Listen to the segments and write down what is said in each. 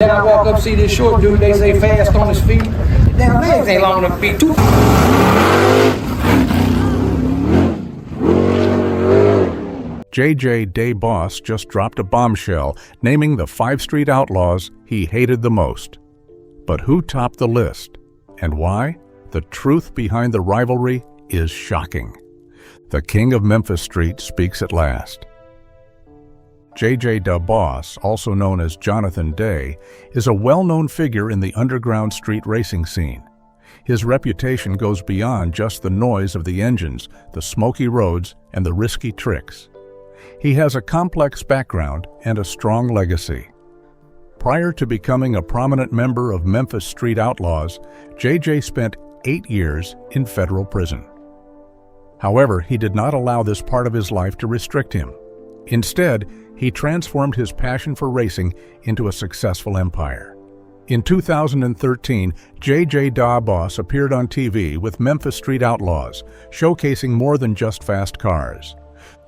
Then I walk up, see this short dude, they say fast on his feet. Damn, legs ain't long enough to be too. J.J. Day Boss just dropped a bombshell, naming the 5th Street Outlaws he hated the most. But who topped the list? And why? The truth behind the rivalry is shocking. The king of Memphis Street speaks at last. J.J. Da Boss, also known as Jonathan Day, is a well-known figure in the underground street racing scene. His reputation goes beyond just the noise of the engines, the smoky roads, and the risky tricks. He has a complex background and a strong legacy. Prior to becoming a prominent member of Memphis Street Outlaws, J.J. spent 8 years in federal prison. However, he did not allow this part of his life to restrict him. Instead, he transformed his passion for racing into a successful empire. In 2013, J.J. Da Boss appeared on TV with Memphis Street Outlaws, showcasing more than just fast cars.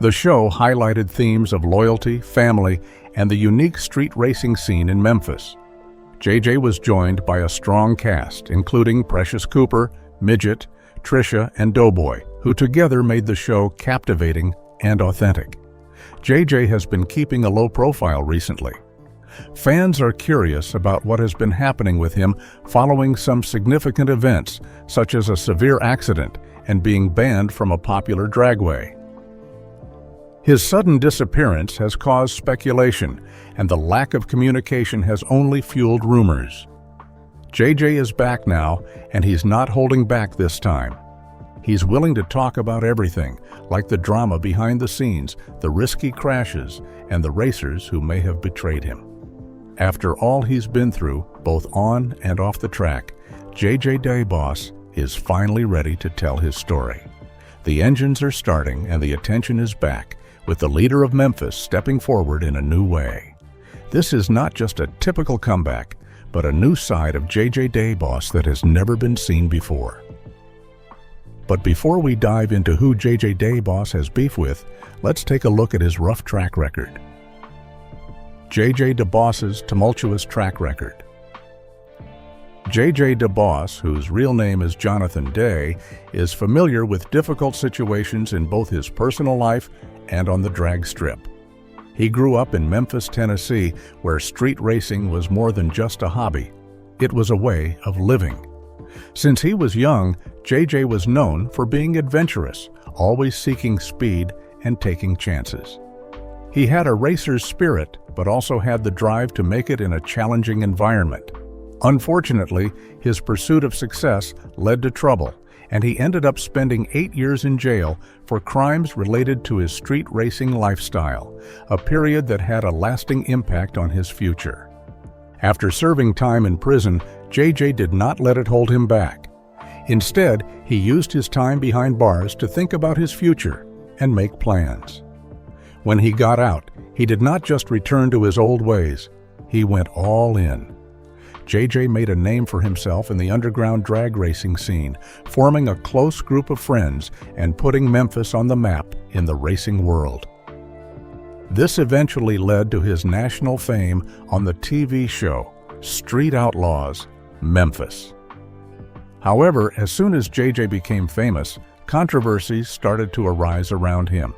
The show highlighted themes of loyalty, family, and the unique street racing scene in Memphis. J.J. was joined by a strong cast, including Precious Cooper, Midget, Trisha, and Doughboy, who together made the show captivating and authentic. J.J. has been keeping a low profile recently. Fans are curious about what has been happening with him following some significant events, such as a severe accident and being banned from a popular dragway. His sudden disappearance has caused speculation, and the lack of communication has only fueled rumors. J.J. is back now, and he's not holding back this time. He's willing to talk about everything, like the drama behind the scenes, the risky crashes, and the racers who may have betrayed him. After all he's been through, both on and off the track, J.J. Day Boss is finally ready to tell his story. The engines are starting and the attention is back, with the leader of Memphis stepping forward in a new way. This is not just a typical comeback, but a new side of J.J. Day Boss that has never been seen before. But before we dive into who J.J. Day Boss has beef with, let's take a look at his rough track record. J.J. Da Boss's tumultuous track record. J.J. Da Boss, whose real name is Jonathan Day, is familiar with difficult situations in both his personal life and on the drag strip. He grew up in Memphis, Tennessee, where street racing was more than just a hobby. It was a way of living. Since he was young, J.J. was known for being adventurous, always seeking speed and taking chances. He had a racer's spirit, but also had the drive to make it in a challenging environment. Unfortunately, his pursuit of success led to trouble, and he ended up spending 8 years in jail for crimes related to his street racing lifestyle, a period that had a lasting impact on his future. After serving time in prison, J.J. did not let it hold him back. Instead, he used his time behind bars to think about his future and make plans. When he got out, he did not just return to his old ways, he went all in. J.J. made a name for himself in the underground drag racing scene, forming a close group of friends and putting Memphis on the map in the racing world. This eventually led to his national fame on the TV show Street Outlaws, Memphis. However, as soon as J.J. became famous, controversies started to arise around him.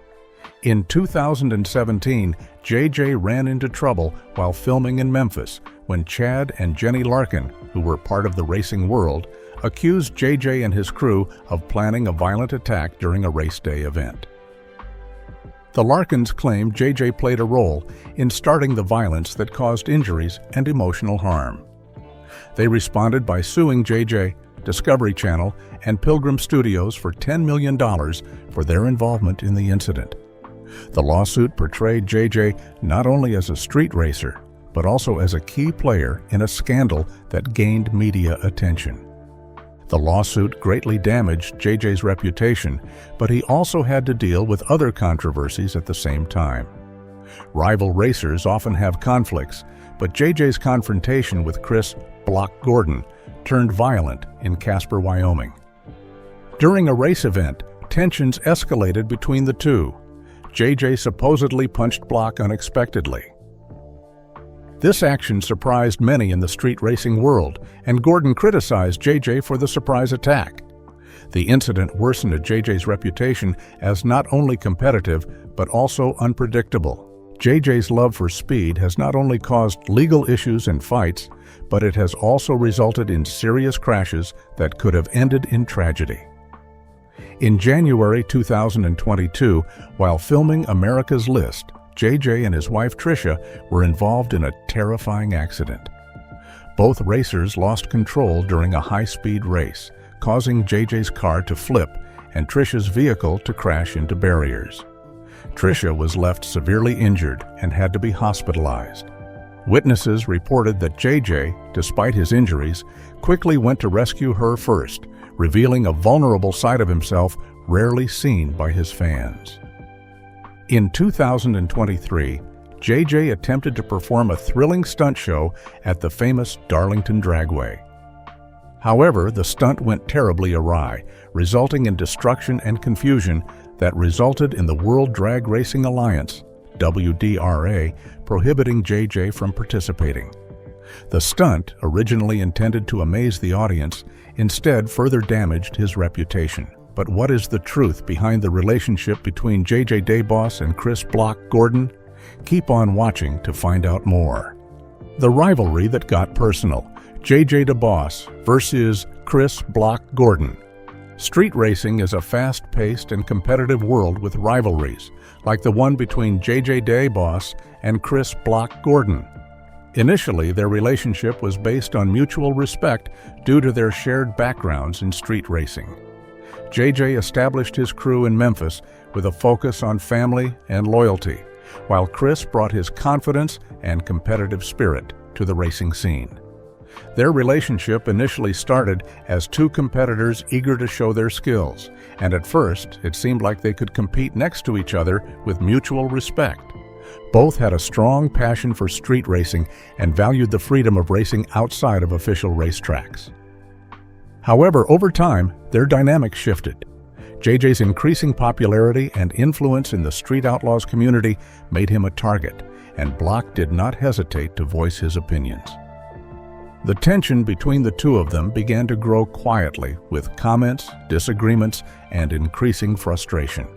In 2017, J.J. ran into trouble while filming in Memphis when Chad and Jenny Larkin, who were part of the racing world, accused J.J. and his crew of planning a violent attack during a race day event. The Larkins claimed J.J. played a role in starting the violence that caused injuries and emotional harm. They responded by suing J.J., Discovery Channel, and Pilgrim Studios for $10 million for their involvement in the incident. The lawsuit portrayed J.J. not only as a street racer, but also as a key player in a scandal that gained media attention. The lawsuit greatly damaged J.J.'s reputation, but he also had to deal with other controversies at the same time. Rival racers often have conflicts, but J.J.'s confrontation with Chris "Block" Gordon turned violent in Casper, Wyoming. During a race event, tensions escalated between the two. J.J. supposedly punched Block unexpectedly. This action surprised many in the street racing world, and Gordon criticized JJ for the surprise attack. The incident worsened JJ's reputation as not only competitive, but also unpredictable. JJ's love for speed has not only caused legal issues and fights, but it has also resulted in serious crashes that could have ended in tragedy. In January 2022, while filming America's List, JJ and his wife Tricia were involved in a terrifying accident. Both racers lost control during a high-speed race, causing JJ's car to flip and Tricia's vehicle to crash into barriers. Tricia was left severely injured and had to be hospitalized. Witnesses reported that JJ, despite his injuries, quickly went to rescue her first, revealing a vulnerable side of himself rarely seen by his fans. In 2023, JJ attempted to perform a thrilling stunt show at the famous Darlington Dragway. However, the stunt went terribly awry, resulting in destruction and confusion that resulted in the World Drag Racing Alliance, WDRA, prohibiting JJ from participating. The stunt, originally intended to amaze the audience, instead further damaged his reputation. But what is the truth behind the relationship between JJ DeBoss and Chris "Block" Gordon? Keep on watching to find out more. The rivalry that got personal. JJ DeBoss versus Chris "Block" Gordon. Street racing is a fast-paced and competitive world with rivalries, like the one between JJ DeBoss and Chris "Block" Gordon. Initially, their relationship was based on mutual respect due to their shared backgrounds in street racing. JJ established his crew in Memphis with a focus on family and loyalty, while Chris brought his confidence and competitive spirit to the racing scene. Their relationship initially started as two competitors eager to show their skills, and at first it seemed like they could compete next to each other with mutual respect. Both had a strong passion for street racing and valued the freedom of racing outside of official racetracks. However, over time, their dynamic shifted. JJ's increasing popularity and influence in the Street Outlaws community made him a target, and Block did not hesitate to voice his opinions. The tension between the two of them began to grow quietly, with comments, disagreements, and increasing frustration.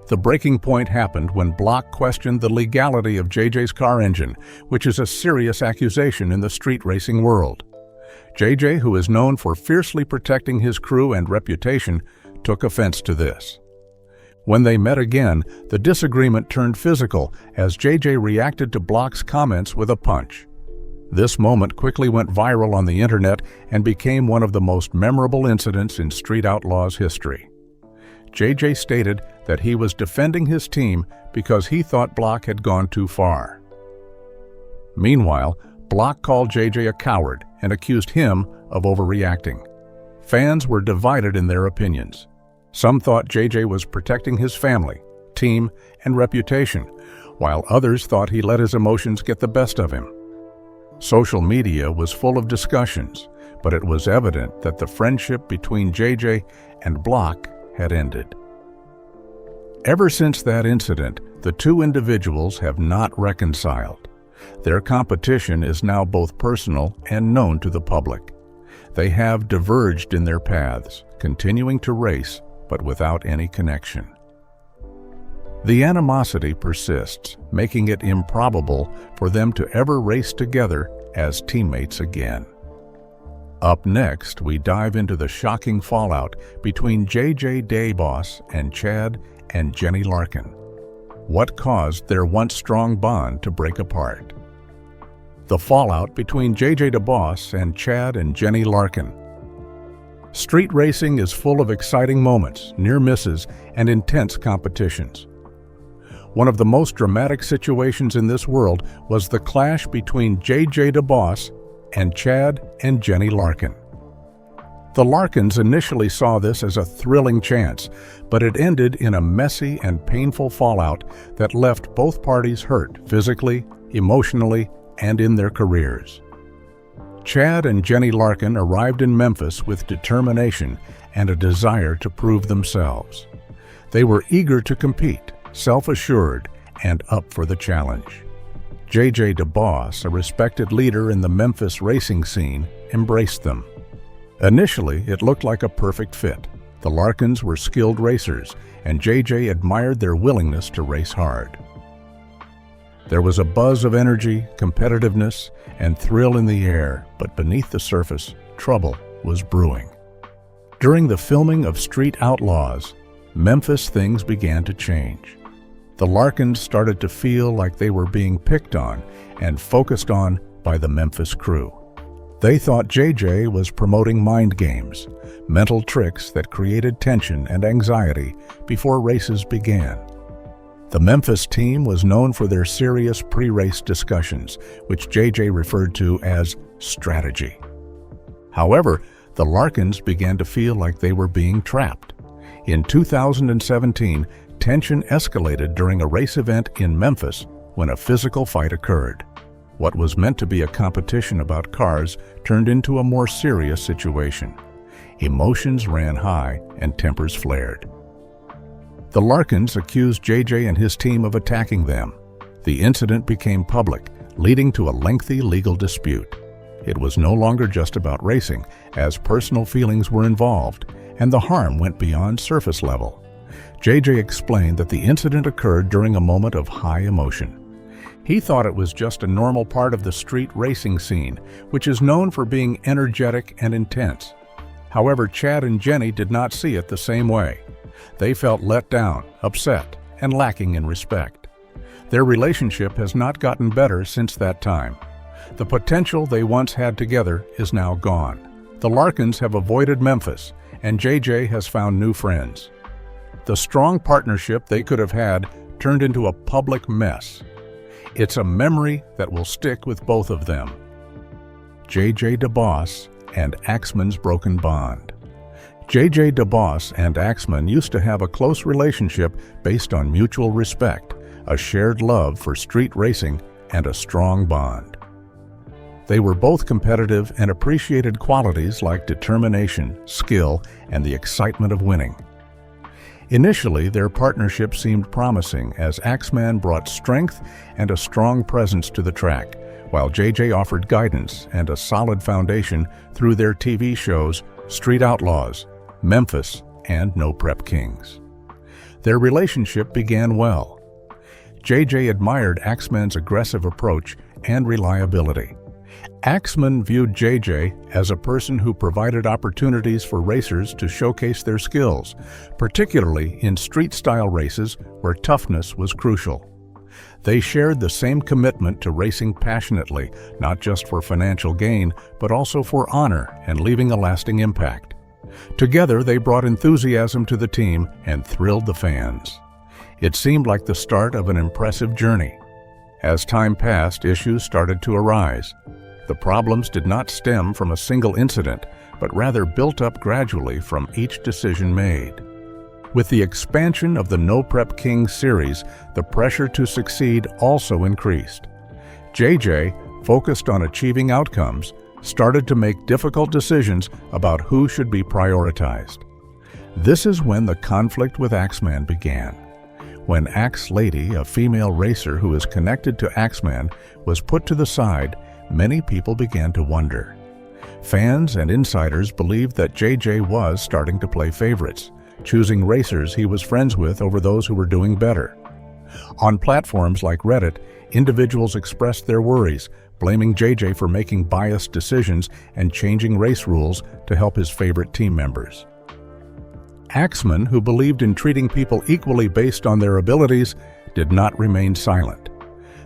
The breaking point happened when Block questioned the legality of JJ's car engine, which is a serious accusation in the street racing world. JJ, who is known for fiercely protecting his crew and reputation, took offense to this. When they met again, the disagreement turned physical as JJ reacted to Block's comments with a punch. This moment quickly went viral on the internet and became one of the most memorable incidents in Street Outlaws history. JJ stated that he was defending his team because he thought Block had gone too far. Meanwhile, Block called JJ a coward and accused him of overreacting. Fans were divided in their opinions. Some thought JJ was protecting his family, team, and reputation, while others thought he let his emotions get the best of him. Social media was full of discussions, but it was evident that the friendship between JJ and Block had ended. Ever since that incident, the two individuals have not reconciled. Their competition is now both personal and known to the public. They have diverged in their paths, continuing to race, but without any connection. The animosity persists, making it improbable for them to ever race together as teammates again. Up next, we dive into the shocking fallout between JJ DeBoss and Chad and Jenny Larkin. What caused their once strong bond to break apart? The fallout between JJ DeBoss and Chad and Jenny Larkin. Street racing is full of exciting moments, near misses, and intense competitions. One of the most dramatic situations in this world was the clash between JJ DeBoss and Chad and Jenny Larkin. The Larkins initially saw this as a thrilling chance, but it ended in a messy and painful fallout that left both parties hurt physically, emotionally, and in their careers. Chad and Jenny Larkin arrived in Memphis with determination and a desire to prove themselves. They were eager to compete, self-assured, and up for the challenge. JJ DeBoss, a respected leader in the Memphis racing scene, embraced them. Initially, it looked like a perfect fit. The Larkins were skilled racers, and JJ admired their willingness to race hard. There was a buzz of energy, competitiveness, and thrill in the air, but beneath the surface, trouble was brewing. During the filming of Street Outlaws, Memphis things began to change. The Larkins started to feel like they were being picked on and focused on by the Memphis crew. They thought JJ was promoting mind games, mental tricks that created tension and anxiety before races began. The Memphis team was known for their serious pre-race discussions, which JJ referred to as strategy. However, the Larkins began to feel like they were being trapped. In 2017, tension escalated during a race event in Memphis when a physical fight occurred. What was meant to be a competition about cars turned into a more serious situation. Emotions ran high and tempers flared. The Larkins accused JJ and his team of attacking them. The incident became public, leading to a lengthy legal dispute. It was no longer just about racing, as personal feelings were involved, and the harm went beyond surface level. JJ explained that the incident occurred during a moment of high emotion. He thought it was just a normal part of the street racing scene, which is known for being energetic and intense. However, Chad and Jenny did not see it the same way. They felt let down, upset, and lacking in respect. Their relationship has not gotten better since that time. The potential they once had together is now gone. The Larkins have avoided Memphis, and JJ has found new friends. The strong partnership they could have had turned into a public mess. It's a memory that will stick with both of them. JJ DeBoss and Axman's broken bond. JJ DeBoss and Axman used to have a close relationship based on mutual respect, a shared love for street racing, and a strong bond. They were both competitive and appreciated qualities like determination, skill, and the excitement of winning. Initially, their partnership seemed promising as Axman brought strength and a strong presence to the track, while JJ offered guidance and a solid foundation through their TV shows Street Outlaws, Memphis, and No Prep Kings. Their relationship began well. JJ admired Axman's aggressive approach and reliability. Axman viewed JJ as a person who provided opportunities for racers to showcase their skills, particularly in street-style races where toughness was crucial. They shared the same commitment to racing passionately, not just for financial gain, but also for honor and leaving a lasting impact. Together, they brought enthusiasm to the team and thrilled the fans. It seemed like the start of an impressive journey. As time passed, issues started to arise. The problems did not stem from a single incident, but rather built up gradually from each decision made. With the expansion of the No Prep King series, the pressure to succeed also increased. JJ, focused on achieving outcomes, started to make difficult decisions about who should be prioritized. This is when the conflict with Axman began. When Axe Lady, a female racer who is connected to Axman, was put to the side, many people began to wonder. Fans and insiders believed that JJ was starting to play favorites, choosing racers he was friends with over those who were doing better. On platforms like Reddit, individuals expressed their worries, blaming JJ for making biased decisions and changing race rules to help his favorite team members. Axman, who believed in treating people equally based on their abilities, did not remain silent.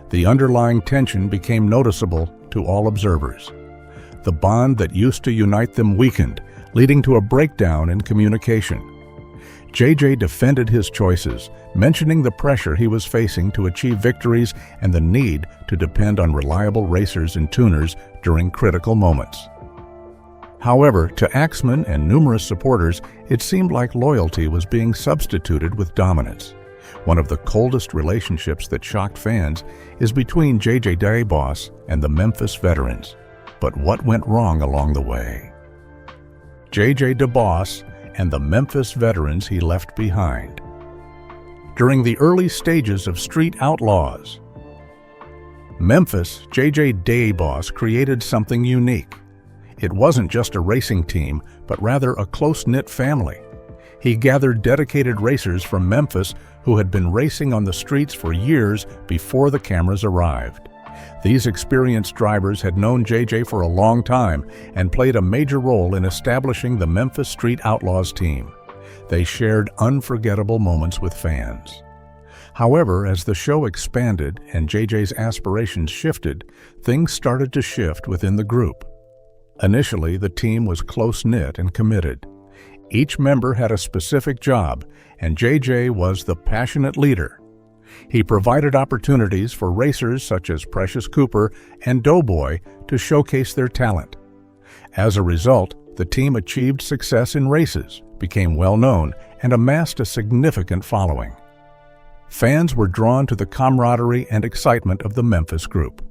The underlying tension became noticeable to all observers. The bond that used to unite them weakened, leading to a breakdown in communication. JJ defended his choices, mentioning the pressure he was facing to achieve victories and the need to depend on reliable racers and tuners during critical moments. However, to Axman and numerous supporters, it seemed like loyalty was being substituted with dominance. One of the coldest relationships that shocked fans is between JJ DeBoss and the Memphis veterans. But what went wrong along the way? JJ DeBoss and the Memphis veterans he left behind. During the early stages of Street Outlaws, Memphis, J.J. DeBoss created something unique. It wasn't just a racing team, but rather a close-knit family. He gathered dedicated racers from Memphis who had been racing on the streets for years before the cameras arrived. These experienced drivers had known J.J. for a long time and played a major role in establishing the Memphis Street Outlaws team. They shared unforgettable moments with fans. However, as the show expanded and J.J.'s aspirations shifted, things started to shift within the group. Initially, the team was close-knit and committed. Each member had a specific job, and J.J. was the passionate leader. He provided opportunities for racers such as Precious Cooper and Doughboy to showcase their talent. As a result, the team achieved success in races, became well-known, and amassed a significant following. Fans were drawn to the camaraderie and excitement of the Memphis group.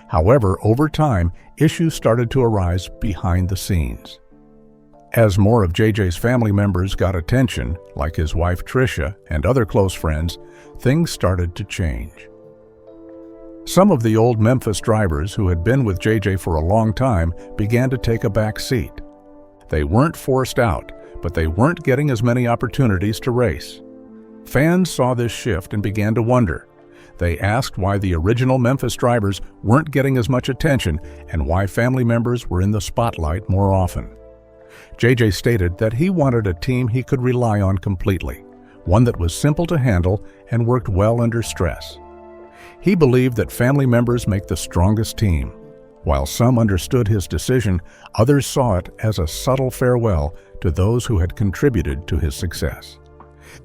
However, over time, issues started to arise behind the scenes. As more of JJ's family members got attention, like his wife Tricia and other close friends, things started to change. Some of the old Memphis drivers who had been with JJ for a long time began to take a back seat. They weren't forced out, but they weren't getting as many opportunities to race. Fans saw this shift and began to wonder. They asked why the original Memphis drivers weren't getting as much attention and why family members were in the spotlight more often. JJ stated that he wanted a team he could rely on completely, one that was simple to handle and worked well under stress. He believed that family members make the strongest team. While some understood his decision, others saw it as a subtle farewell to those who had contributed to his success.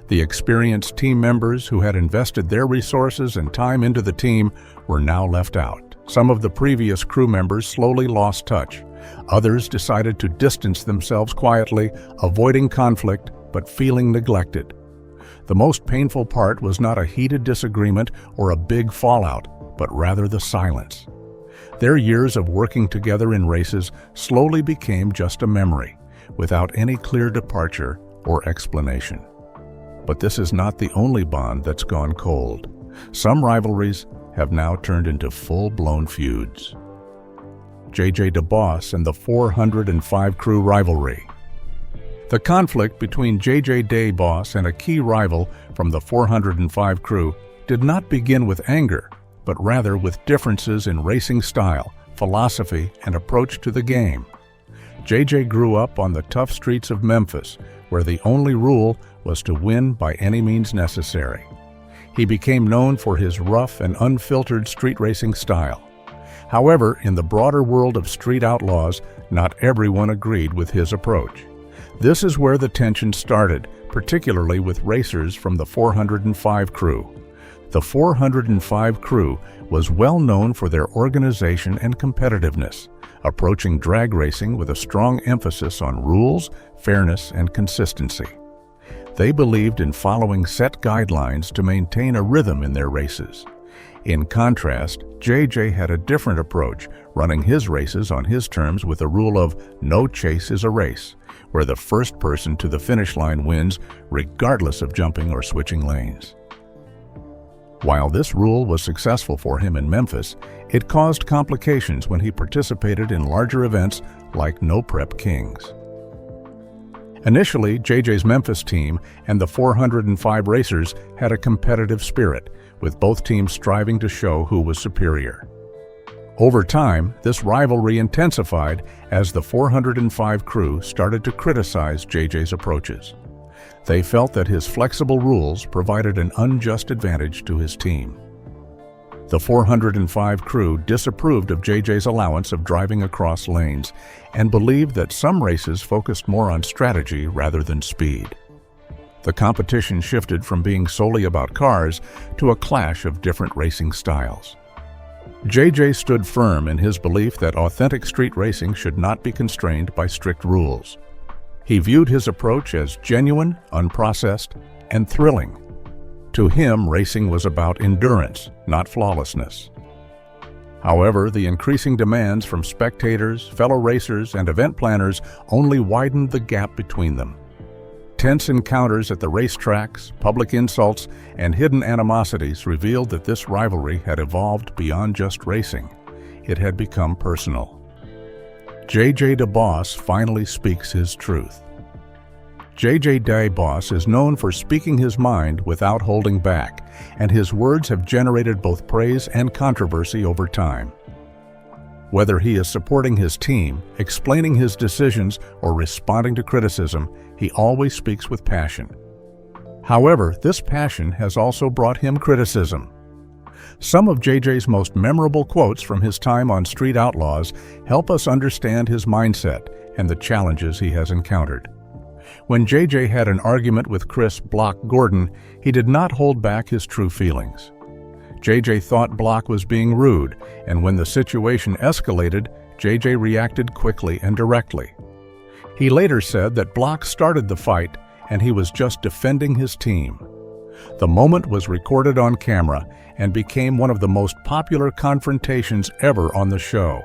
The experienced team members who had invested their resources and time into the team were now left out. Some of the previous crew members slowly lost touch. Others decided to distance themselves quietly, avoiding conflict but feeling neglected. The most painful part was not a heated disagreement or a big fallout, but rather the silence. Their years of working together in races slowly became just a memory, without any clear departure or explanation. But this is not the only bond that's gone cold. Some rivalries have now turned into full-blown feuds. J.J. DeBoss and the 405 Crew rivalry. The conflict between J.J. DeBoss and a key rival from the 405 Crew did not begin with anger, but rather with differences in racing style, philosophy, and approach to the game. J.J. grew up on the tough streets of Memphis, where the only rule was to win by any means necessary. He became known for his rough and unfiltered street racing style. However, in the broader world of street outlaws, not everyone agreed with his approach. This is where the tension started, particularly with racers from the 405 Crew. The 405 Crew was well known for their organization and competitiveness, approaching drag racing with a strong emphasis on rules, fairness, and consistency. They believed in following set guidelines to maintain a rhythm in their races. In contrast, JJ had a different approach, running his races on his terms with a rule of no chase is a race, where the first person to the finish line wins regardless of jumping or switching lanes. While this rule was successful for him in Memphis, it caused complications when he participated in larger events like No Prep Kings. Initially, JJ's Memphis team and the 405 racers had a competitive spirit, with both teams striving to show who was superior. Over time, this rivalry intensified as the 405 Crew started to criticize JJ's approaches. They felt that his flexible rules provided an unjust advantage to his team. The 405 Crew disapproved of JJ's allowance of driving across lanes and believed that some races focused more on strategy rather than speed. The competition shifted from being solely about cars to a clash of different racing styles. JJ stood firm in his belief that authentic street racing should not be constrained by strict rules. He viewed his approach as genuine, unprocessed, and thrilling. To him, racing was about endurance, not flawlessness. However, the increasing demands from spectators, fellow racers, and event planners only widened the gap between them. Tense encounters at the racetracks, public insults, and hidden animosities revealed that this rivalry had evolved beyond just racing. It had become personal. J.J. DeBoss finally speaks his truth. J.J. DeBoss is known for speaking his mind without holding back, and his words have generated both praise and controversy over time. Whether he is supporting his team, explaining his decisions, or responding to criticism, he always speaks with passion. However, this passion has also brought him criticism. Some of JJ's most memorable quotes from his time on Street Outlaws help us understand his mindset and the challenges he has encountered. When JJ had an argument with Chris "Block" Gordon, he did not hold back his true feelings. JJ thought Block was being rude, and when the situation escalated, JJ reacted quickly and directly. He later said that Block started the fight and he was just defending his team. The moment was recorded on camera and became one of the most popular confrontations ever on the show.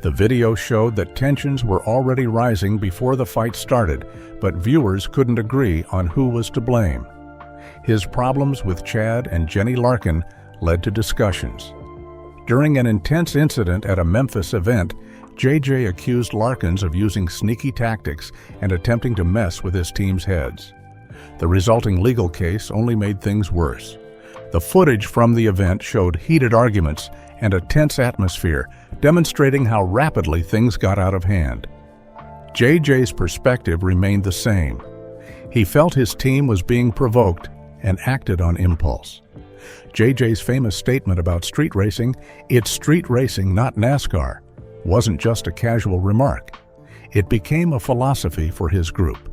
The video showed that tensions were already rising before the fight started, but viewers couldn't agree on who was to blame. His problems with Chad and Jenny Larkin led to discussions. During an intense incident at a Memphis event, JJ accused Larkins of using sneaky tactics and attempting to mess with his team's heads. The resulting legal case only made things worse. The footage from the event showed heated arguments and a tense atmosphere, demonstrating how rapidly things got out of hand. JJ's perspective remained the same. He felt his team was being provoked and acted on impulse. JJ's famous statement about street racing, "It's street racing, not NASCAR," wasn't just a casual remark. It became a philosophy for his group.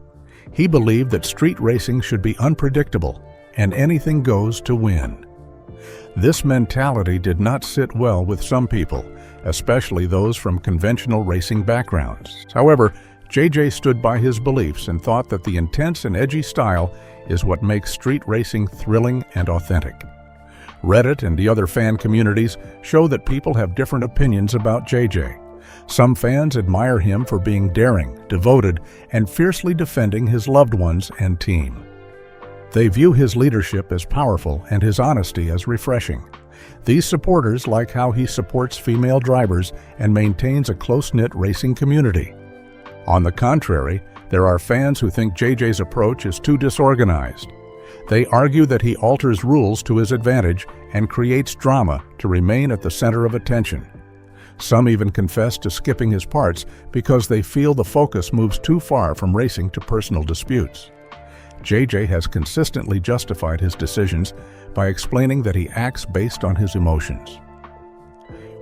He believed that street racing should be unpredictable and anything goes to win. This mentality did not sit well with some people, especially those from conventional racing backgrounds. However, JJ stood by his beliefs and thought that the intense and edgy style is what makes street racing thrilling and authentic. Reddit and the other fan communities show that people have different opinions about JJ. Some fans admire him for being daring, devoted, and fiercely defending his loved ones and team. They view his leadership as powerful and his honesty as refreshing. These supporters like how he supports female drivers and maintains a close-knit racing community. On the contrary, there are fans who think JJ's approach is too disorganized. They argue that he alters rules to his advantage and creates drama to remain at the center of attention. Some even confess to skipping his parts because they feel the focus moves too far from racing to personal disputes. JJ has consistently justified his decisions by explaining that he acts based on his emotions.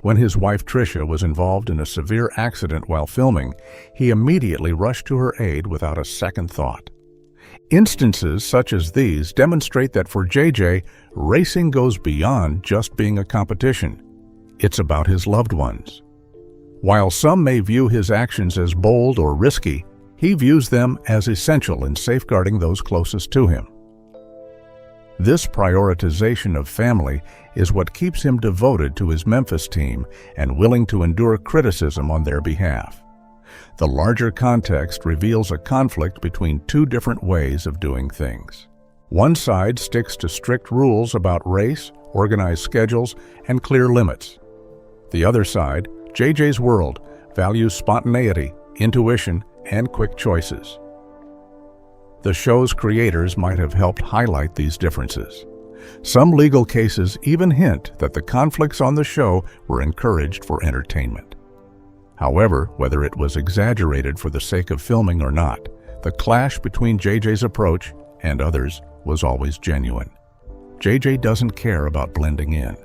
When his wife Tricia was involved in a severe accident while filming, he immediately rushed to her aid without a second thought. Instances such as these demonstrate that for JJ, racing goes beyond just being a competition. It's about his loved ones. While some may view his actions as bold or risky, he views them as essential in safeguarding those closest to him. This prioritization of family is what keeps him devoted to his Memphis team and willing to endure criticism on their behalf. The larger context reveals a conflict between two different ways of doing things. One side sticks to strict rules about race, organized schedules, and clear limits. The other side, JJ's world, values spontaneity, intuition, and quick choices. The show's creators might have helped highlight these differences. Some legal cases even hint that the conflicts on the show were encouraged for entertainment. However, whether it was exaggerated for the sake of filming or not, the clash between JJ's approach and others was always genuine. JJ doesn't care about blending in.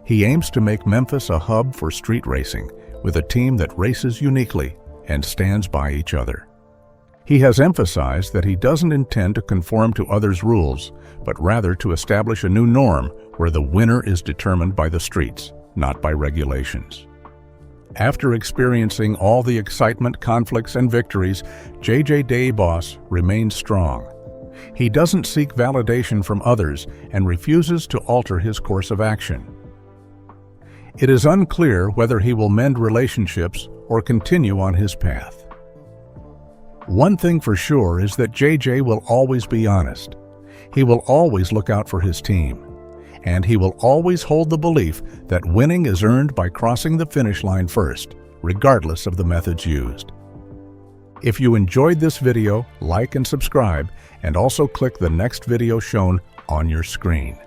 He aims to make Memphis a hub for street racing, with a team that races uniquely and stands by each other. He has emphasized that he doesn't intend to conform to others' rules, but rather to establish a new norm where the winner is determined by the streets, not by regulations. After experiencing all the excitement, conflicts, and victories, JJ DeBoss remains strong. He doesn't seek validation from others and refuses to alter his course of action. It is unclear whether he will mend relationships or continue on his path. One thing for sure is that JJ will always be honest. He will always look out for his team. And he will always hold the belief that winning is earned by crossing the finish line first, regardless of the methods used. If you enjoyed this video, like and subscribe, and also click the next video shown on your screen.